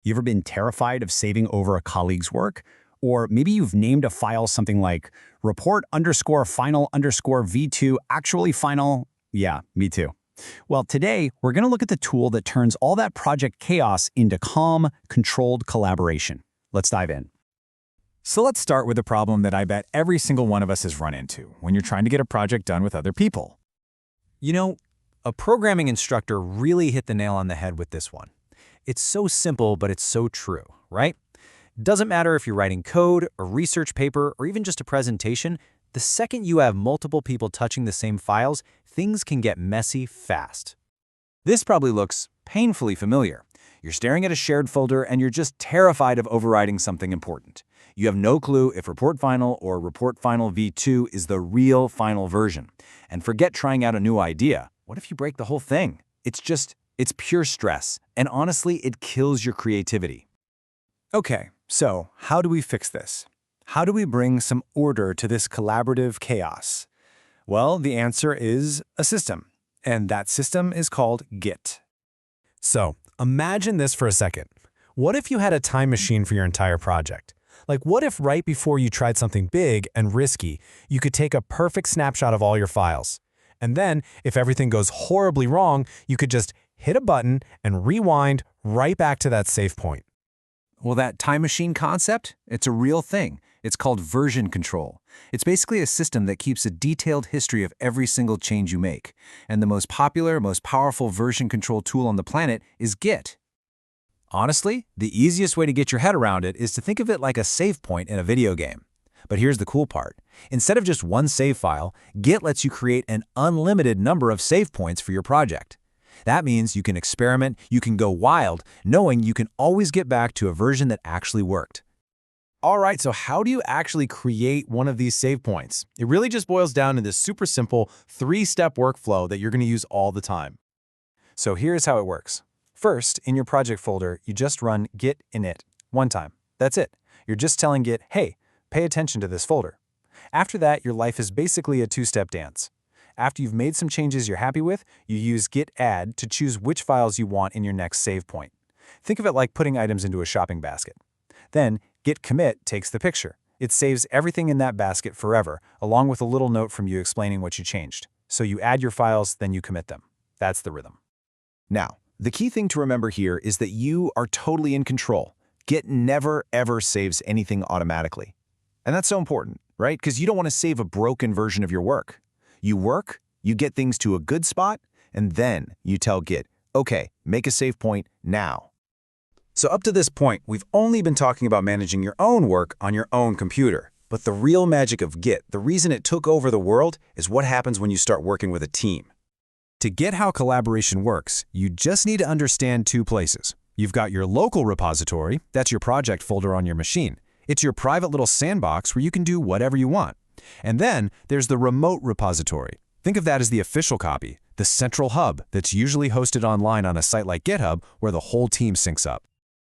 You ever been terrified of saving over a colleague's work? Or maybe you've named a file something like report underscore final underscore v2 actually final. Yeah, me too. Well, today we're going to look at the tool that turns all that project chaos into calm, controlled collaboration. Let's dive in. So let's start with a problem that I bet every single one of us has run into when you're trying to get a project done with other people. You know, a programming instructor really hit the nail on the head with this one. It's so simple, but it's so true, right? It doesn't matter if you're writing code, a research paper, or even just a presentation, the second you have multiple people touching the same files, things can get messy fast. This probably looks painfully familiar. You're staring at a shared folder and you're just terrified of overriding something important. You have no clue if report final or report final v2 is the real final version. And forget trying out a new idea. What if you break the whole thing? It's pure stress, and honestly, it kills your creativity. Okay, so how do we fix this? How do we bring some order to this collaborative chaos? Well, the answer is a system, and that system is called Git. So, imagine this for a second. What if you had a time machine for your entire project? Like, what if right before you tried something big and risky, you could take a perfect snapshot of all your files? And then, if everything goes horribly wrong, you could just hit a button and rewind right back to that save point. Well, that time machine concept, it's a real thing. It's called version control. It's basically a system that keeps a detailed history of every single change you make. And the most popular, most powerful version control tool on the planet is Git. Honestly, the easiest way to get your head around it is to think of it like a save point in a video game. But here's the cool part. Instead of just one save file, Git lets you create an unlimited number of save points for your project. That means you can experiment, you can go wild, knowing you can always get back to a version that actually worked. All right, so how do you actually create one of these save points? It really just boils down to this super simple three-step workflow that you're going to use all the time. So here's how it works. First, in your project folder, you just run git init one time. That's it. You're just telling Git, hey, pay attention to this folder. After that, your life is basically a two-step dance. After you've made some changes you're happy with, you use git add to choose which files you want in your next save point. Think of it like putting items into a shopping basket. Then, git commit takes the picture. It saves everything in that basket forever, along with a little note from you explaining what you changed. So you add your files, then you commit them. That's the rhythm. Now, the key thing to remember here is that you are totally in control. Git never, ever saves anything automatically. And that's so important, right? Because you don't want to save a broken version of your work. You work, you get things to a good spot, and then you tell Git, okay, make a save point now. So up to this point, we've only been talking about managing your own work on your own computer. But the real magic of Git, the reason it took over the world, is what happens when you start working with a team. To get how collaboration works, you just need to understand two places. You've got your local repository, that's your project folder on your machine. It's your private little sandbox where you can do whatever you want. And then there's the remote repository. Think of that as the official copy, the central hub that's usually hosted online on a site like GitHub where the whole team syncs up.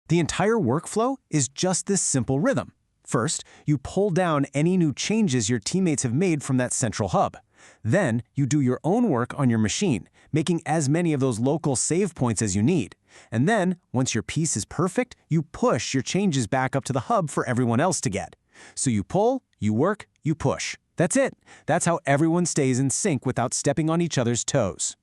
The entire workflow is just this simple rhythm. First, you pull down any new changes your teammates have made from that central hub. Then, you do your own work on your machine, making as many of those local save points as you need. And then, once your piece is perfect, you push your changes back up to the hub for everyone else to get. So you pull, you work, you push. That's it. That's how everyone stays in sync without stepping on each other's toes.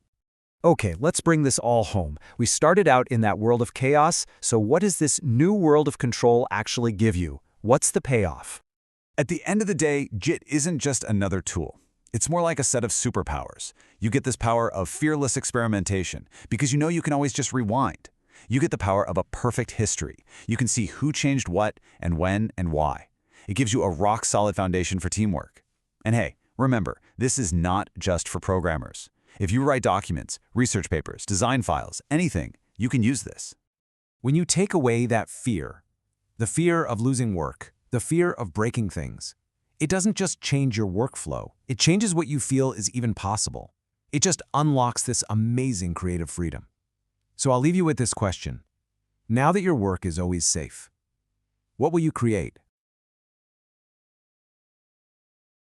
Okay, let's bring this all home. We started out in that world of chaos, so what does this new world of control actually give you? What's the payoff? At the end of the day, Git isn't just another tool. It's more like a set of superpowers. You get this power of fearless experimentation because you know you can always just rewind. You get the power of a perfect history. You can see who changed what and when and why. It gives you a rock-solid foundation for teamwork. And hey, remember, this is not just for programmers. If you write documents, research papers, design files, anything, you can use this. When you take away that fear, the fear of losing work, the fear of breaking things, it doesn't just change your workflow, it changes what you feel is even possible. It just unlocks this amazing creative freedom. So I'll leave you with this question. Now that your work is always safe, what will you create?